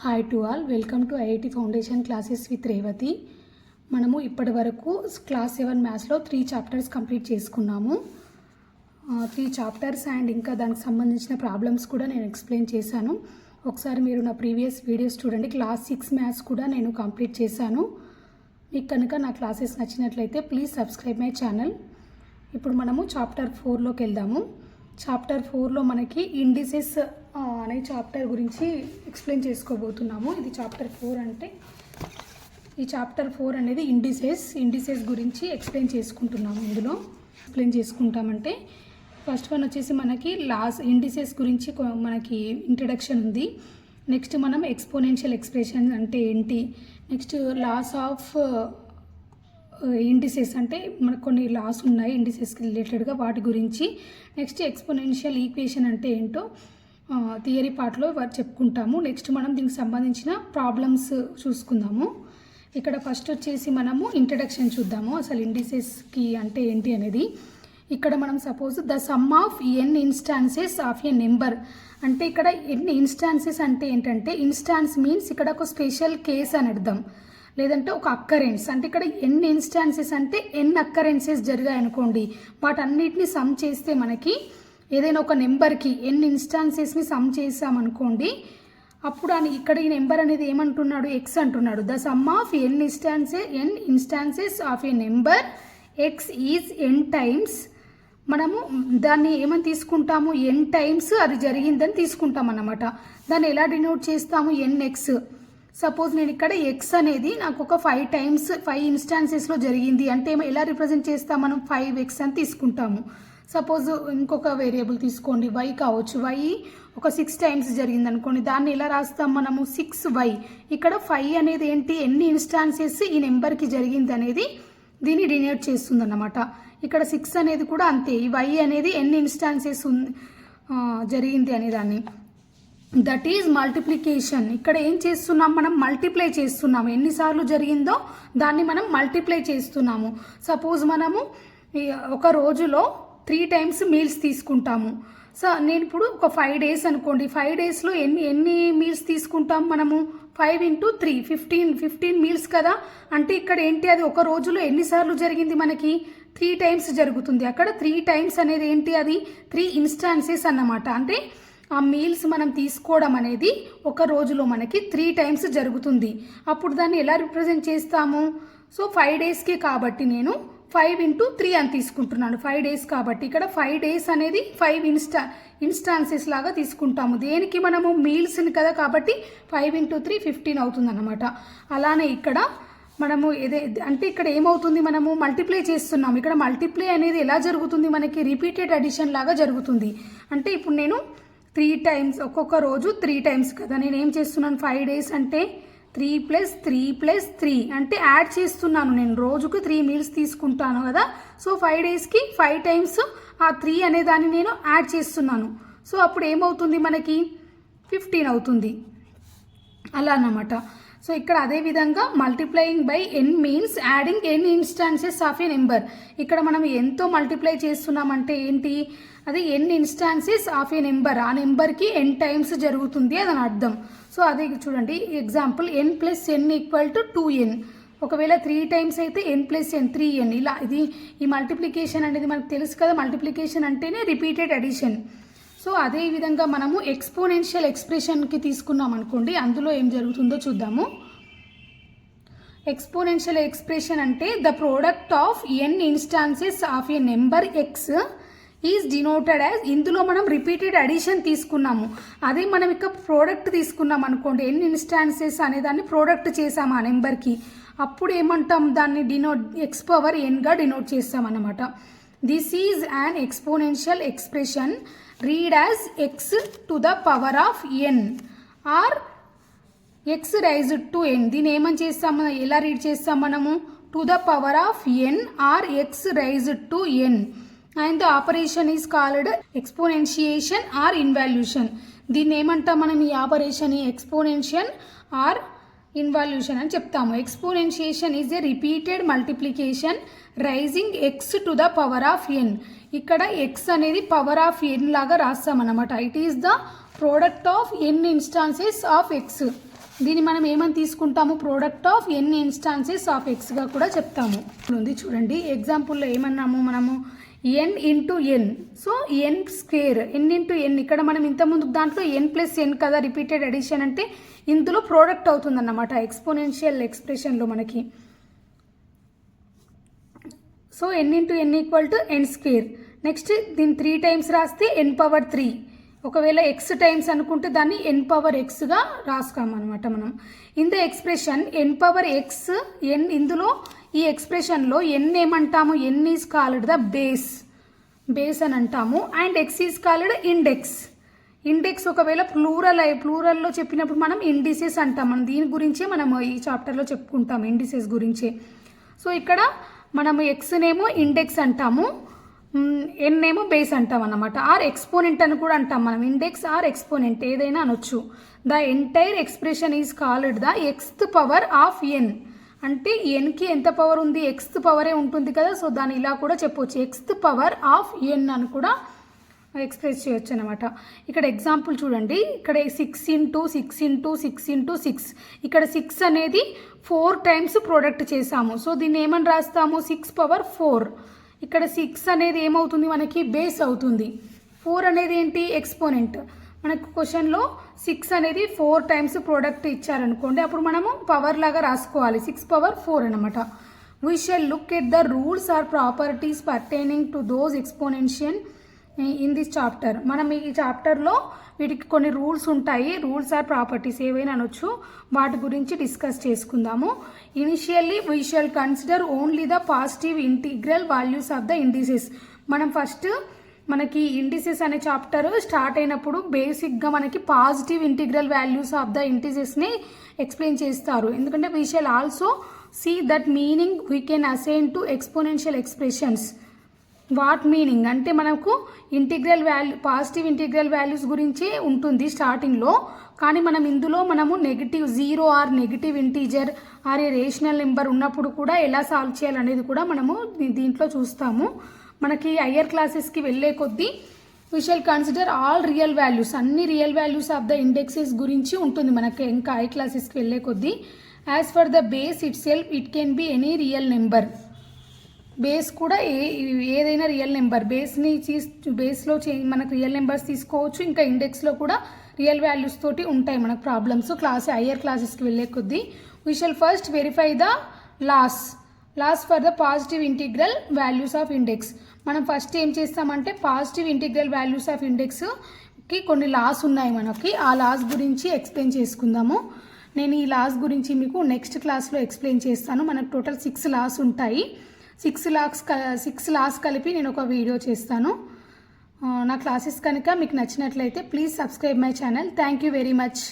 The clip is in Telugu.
Hi to all, welcome to IIT foundation classes with Revathi. మనము ఇప్పటి వరకు క్లాస్ 7 మ్యాథ్స్లో 3 చాప్టర్స్ కంప్లీట్ చేసుకున్నాము. 3 చాప్టర్స్ అండ్ ఇంకా దానికి సంబంధించిన ప్రాబ్లమ్స్ కూడా నేను ఎక్స్ప్లెయిన్ చేశాను. ఒకసారి మీరు నా ప్రీవియస్ వీడియోస్ చూడండి. క్లాస్ 6 మ్యాథ్స్ కూడా నేను కంప్లీట్ చేశాను. మీకు కనుక నా క్లాసెస్ నచ్చినట్లయితే ప్లీజ్ సబ్స్క్రైబ్ మై ఛానల్. ఇప్పుడు మనము చాప్టర్ 4లోకి వెళ్దాము. చాప్టర్ 4లో మనకి ఇండిసెస్ అనే చాప్టర్ గురించి ఎక్స్ప్లెయిన్ చేసుకోబోతున్నాము. ఇది చాప్టర్ 4 అంటే ఈ చాప్టర్ 4 అనేది ఇండిసెస్ గురించి ఎక్స్ప్లెయిన్ చేసుకుంటున్నాము. ఇందులో ఎక్స్ప్లెయిన్ చేసుకుంటామంటే ఫస్ట్ వన్ వచ్చేసి మనకి ఇండిసెస్ గురించి మనకి ఇంట్రడక్షన్ ఉంది. నెక్స్ట్ మనం ఎక్స్పోనెన్షియల్ ఎక్స్ప్రెషన్ అంటే ఏంటి, నెక్స్ట్ లాస్ ఆఫ్ ఇండిసెస్ అంటే మనకు కొన్ని లాస్ ఉన్నాయి ఇండిసెస్కి రిలేటెడ్గా, వాటి గురించి. నెక్స్ట్ ఎక్స్పోనెన్షియల్ ఈక్వేషన్ అంటే ఏంటో థియరీ పార్ట్లో చెప్పుకుంటాము. నెక్స్ట్ మనం దీనికి సంబంధించిన ప్రాబ్లమ్స్ చూసుకుందాము. ఇక్కడ ఫస్ట్ వచ్చేసి మనము ఇంట్రడక్షన్ చూద్దాము, అసలు ఇండిసెస్కి అంటే ఏంటి అనేది. ఇక్కడ మనం suppose the sum of n instances of a number అంటే ఇక్కడ ఎన్ని ఇన్స్టాన్సెస్ అంటే ఏంటంటే, ఇన్స్టాన్స్ మీన్స్ ఇక్కడ ఒక స్పెషల్ కేస్ అని అర్థం, లేదంటే ఒక అక్కరెన్స్. అంటే ఇక్కడ ఎన్ని ఇన్స్టాన్సెస్ అంటే ఎన్ని అక్కరెన్సెస్ జరిగాయి అనుకోండి, వాటన్నిటిని సమ్ చేస్తే మనకి ఏదైనా ఒక నెంబర్కి ఎన్ని ఇన్స్టాన్సెస్ని సమ్ చేసామనుకోండి, అప్పుడు ఇక్కడ ఈ నెంబర్ అనేది ఏమంటున్నాడు, ఎక్స్ అంటున్నాడు. The sum of n instances of a number x is n times. మనము దాన్ని ఏమని తీసుకుంటాము, ఎన్ టైమ్స్ అది జరిగిందని తీసుకుంటాం అన్నమాట. దాన్ని ఎలా డినోట్ చేస్తాము, ఎన్ ఎక్స్. సపోజ్ నేను ఇక్కడ ఎక్స్ అనేది నాకు ఒక 5 టైమ్స్ 5 ఇన్స్టాన్సెస్లో జరిగింది అంటే ఎలా రిప్రజెంట్ చేస్తాం మనం, 5x అని తీసుకుంటాము. సపోజ్ ఇంకొక వేరియబుల్ తీసుకోండి, y కావచ్చు. y ఒక 6 టైమ్స్ జరిగింది అనుకోండి, దాన్ని ఎలా రాస్తాం మనము, 6y. ఇక్కడ 5 అనేది ఏంటి, ఎన్ని ఇన్స్టాన్సెస్ ఈ నెంబర్కి జరిగింది అనేది దీన్ని డినోట్ చేస్తుంది అన్నమాట. ఇక్కడ 6 అనేది కూడా అంతే, ఈ y అనేది ఎన్ని ఇన్స్టాన్సెస్ జరిగింది అనే దాన్ని. That is multiplication. ఇక్కడ ఏం చేస్తున్నాం మనం, మల్టిప్లై చేస్తున్నాము. ఎన్నిసార్లు జరిగిందో దాన్ని మనం మల్టిప్లై చేస్తున్నాము. సపోజ్ మనము ఒక రోజులో 3 టైమ్స్ మీల్స్ తీసుకుంటాము. సో నేను ఇప్పుడు ఒక 5 డేస్ అనుకోండి, 5 డేస్లో ఎన్ని మీల్స్ తీసుకుంటాం మనము, 5 × 3 15 మీల్స్ కదా. అంటే ఇక్కడ ఏంటి, అది ఒక రోజులో ఎన్నిసార్లు జరిగింది మనకి, 3 టైమ్స్ జరుగుతుంది. అక్కడ 3 టైమ్స్ అనేది ఏంటి, అది 3 ఇన్స్టాన్సెస్ అన్నమాట. అంటే ఆ మీల్స్ మనం తీసుకోవడం అనేది ఒక రోజులో మనకి 3 టైమ్స్ జరుగుతుంది. అప్పుడు దాన్ని ఎలా రిప్రజెంట్ చేస్తాము, సో 5 డేస్కే కాబట్టి నేను 5 × 3 అని తీసుకుంటున్నాను. 5 డేస్ కాబట్టి ఇక్కడ 5 డేస్ అనేది 5 ఇన్స్టాన్సెస్ లాగా తీసుకుంటాము. దేనికి మనము, మీల్స్ని కదా, కాబట్టి 5 × 3 15 అవుతుంది అన్నమాట. అలానే ఇక్కడ మనము అంటే ఇక్కడ ఏమవుతుంది, మనము మల్టిప్లై చేస్తున్నాము. ఇక్కడ మల్టిప్లై అనేది ఎలా జరుగుతుంది మనకి, రిపీటెడ్ అడిషన్ లాగా జరుగుతుంది. అంటే ఇప్పుడు నేను 3 టైమ్స్ ఒక్కొక్క రోజు 3 టైమ్స్ కదా, నేను ఏం చేస్తున్నాను, 5 డేస్ అంటే 3 + 3 + 3 అంటే యాడ్ చేస్తున్నాను. నేను రోజుకు 3 మీల్స్ తీసుకుంటాను కదా, సో 5 డేస్కి 5 టైమ్స్ ఆ 3 అనే దాన్ని నేను యాడ్ చేస్తున్నాను. సో అప్పుడు ఏమవుతుంది మనకి, 15 అవుతుంది అలా అన్నమాట. సో ఇక్కడ అదే విధంగా multiplying by n means adding n instances of a number. ఇక్కడ మనం ఎంతో మల్టిప్లై చేస్తున్నామంటే ఏంటి, అది n instances of a number, ఆ నెంబర్కి ఎన్ టైమ్స్ జరుగుతుంది అదని అర్థం. సో అదే చూడండి ఎగ్జాంపుల్, n + n = 2n. ఒకవేళ 3 టైమ్స్ అయితే n + n 3n. ఇలా ఈ మల్టిప్లికేషన్ అనేది మనకు తెలుసు కదా, మల్టిప్లికేషన్ అంటేనే రిపీటెడ్ అడిషన్. సో అదే విధంగా మనము ఎక్స్పోనెన్షియల్ ఎక్స్ప్రెషన్కి తీసుకున్నాం అనుకోండి, అందులో ఏం జరుగుతుందో చూద్దాము. ఎక్స్పోనెన్షియల్ ఎక్స్ప్రెషన్ అంటే the product of n instances of a number x is denoted as. ఇందులో మనం రిపీటెడ్ అడిషన్ తీసుకున్నాము. అదే మనం ఇక్కడ ప్రోడక్ట్ తీసుకున్నాం అనుకోండి, n ఇన్స్టాన్సెస్ అనే దాన్ని ప్రోడక్ట్ చేసాము ఆ నెంబర్కి, అప్పుడు ఏమంటాం, దాన్ని x⁴n డినోట్ చేస్తాం అన్నమాట. This is an exponential expression read as x⁴n or x raised to n. దీన్ని ఏమని చేస్తాం, ఎలా రీడ్ చేస్తాం మనము, n or x raised to n. And the operation is called exponentiation or involution. దీన్ని ఏమంటాం మనం, ఈ ఆపరేషన్ ఎక్స్పోనెన్షియల్ ఆర్ ఇన్వాల్యూషన్ అని చెప్తాము. Exponentiation is a repeated multiplication raising x⁴n. ఇక్కడ x అనేది π(n) లాగా రాస్తాం అన్నమాట. It is the product of n instances of x. దీన్ని మనం ఏమని తీసుకుంటాము, product of n instances of ఎక్స్గా కూడా చెప్తాము. ఉంది చూడండి, ఎగ్జాంపుల్లో ఏమన్నాము మనము, n into n. So n square, n into n. ఇక్కడ మనం ఇంతకుముందు దాంట్లో ఎన్ ప్లస్ ఎన్ కదా రిపీటెడ్ అడిషన్ అంటే, ఇందులో ప్రోడక్ట్ అవుతుందన్నమాట ఎక్స్పోనెన్షియల్ ఎక్స్ప్రెషన్లో మనకి. So n into n equal to n square. Next దీన్ని 3 టైమ్స్ రాస్తే ఎన్ పవర్ 3. ఒకవేళ ఎక్స్ టైమ్స్ అనుకుంటే దాన్ని ఎన్ పవర్ ఎక్స్గా రాసుకోమన్నమాట మనం. In the expression n power x n, ఇందులో ఈ ఎక్స్ప్రెషన్లో ఎన్ ఏమంటాము, n is called the base, base అని అంటాము. And x is called index. Index ఒకవేళ ప్లూరల్లో చెప్పినప్పుడు మనం ఇండిసెస్ అంటాం. మనం దీని గురించే మనం ఈ చాప్టర్లో చెప్పుకుంటాం, ఇండిసెస్ గురించే. సో ఇక్కడ మనము ఎక్స్నేమో ఇండెక్స్ అంటాము, ఎన్ ఏమో బేస్ అంటాం అన్నమాట. ఆర్ ఎక్స్పోనెంట్ అని కూడా అంటాం మనం, ఇండెక్స్ ఆర్ ఎక్స్పోనెంట్ ఏదైనా అనొచ్చు. The entire expression is called the xth power of n. అంటే ఎన్కి ఎంత పవర్ ఉంది, ఎక్స్త్ పవరే ఉంటుంది కదా. సో దాన్ని ఇలా కూడా చెప్పవచ్చు, ఎక్స్త్ పవర్ ఆఫ్ ఎన్ అని కూడా ఎక్స్ప్రెస్ చేయొచ్చు అనమాట. ఇక్కడ ఎగ్జాంపుల్ చూడండి, ఇక్కడ 6 ఇంటూ 6 ఇంటూ 6 ఇంటూ 6. ఇక్కడ 6 అనేది 4 టైమ్స్ ప్రోడక్ట్ చేసాము. సో దీన్ని ఏమని రాస్తాము, 6 పవర్ 4. ఇక్కడ 6 అనేది ఏమవుతుంది మనకి, బేస్ అవుతుంది. 4 అనేది ఏంటి, ఎక్స్పోనెంట్. మనకు క్వశ్చన్లో 6 అనేది 4 టైమ్స్ ప్రోడక్ట్ ఇచ్చారనుకోండి, అప్పుడు మనము పవర్ లాగా రాసుకోవాలి, 6 పవర్ 4 అనమాట. We shall look at the rules or properties pertaining to those exponential in this chapter. మనం ఈ చాప్టర్లో వీటికి కొన్ని రూల్స్ ఉంటాయి, రూల్స్ ఆర్ ప్రాపర్టీస్ ఏవైనా అనొచ్చు, వాటి గురించి డిస్కస్ చేసుకుందాము. Initially we shall consider only the positive integral values of the indices. మనం ఫస్ట్ మనకి ఇండిసెస్ అనే చాప్టర్ స్టార్ట్ అయినప్పుడు బేసిక్గా మనకి positive integral values of the ఇండిసెస్ని ఎక్స్ప్లెయిన్ చేస్తారు. ఎందుకంటే we shall also see that meaning we can assign to exponential expressions. What meaning అంటే మనకు integral value, positive integral values గురించి ఉంటుంది స్టార్టింగ్లో. కానీ మనం ఇందులో మనము negative 0 or negative integer or a rational number ఉన్నప్పుడు కూడా ఎలా సాల్వ్ చేయాలనేది కూడా మనము దీంట్లో చూస్తాము. మనకి హయ్యర్ క్లాసెస్కి వెళ్ళే కొద్దీ we shall consider all real values, అన్ని real values of the indexes గురించి ఉంటుంది మనకి ఇంకా హై క్లాసెస్కి వెళ్ళే కొద్దీ. As for the base itself it can be any real number. Base కూడా ఏదైనా రియల్ నెంబర్, బేస్లో మనకు రియల్ నెంబర్స్ తీసుకోవచ్చు, ఇంకా ఇండెక్స్లో కూడా రియల్ వాల్యూస్ తోటి ఉంటాయి మనకు ప్రాబ్లమ్స్. హయ్యర్ క్లాసెస్కి వెళ్ళే కొద్దీ we shall first verify the laws for the positive integral values of index. మనం ఫస్ట్ ఏం చేస్తామంటే పాజిటివ్ ఇంటిగ్రల్ వాల్యూస్ ఆఫ్ ఇండెక్స్కి కొన్ని లాస్ ఉన్నాయి మనకి, ఆ లాస్ గురించి ఎక్స్ప్లెయిన్ చేసుకుందాము. నేను ఈ లాస్ గురించి మీకు నెక్స్ట్ క్లాస్లో ఎక్స్ప్లెయిన్ చేస్తాను. మనకు టోటల్ 6 లాస్ ఉంటాయి. 6 లాస్ కలిపి నేను ఒక వీడియో చేస్తాను. నా క్లాసెస్ కనుక మీకు నచ్చినట్లయితే please subscribe my channel. Thank you very much.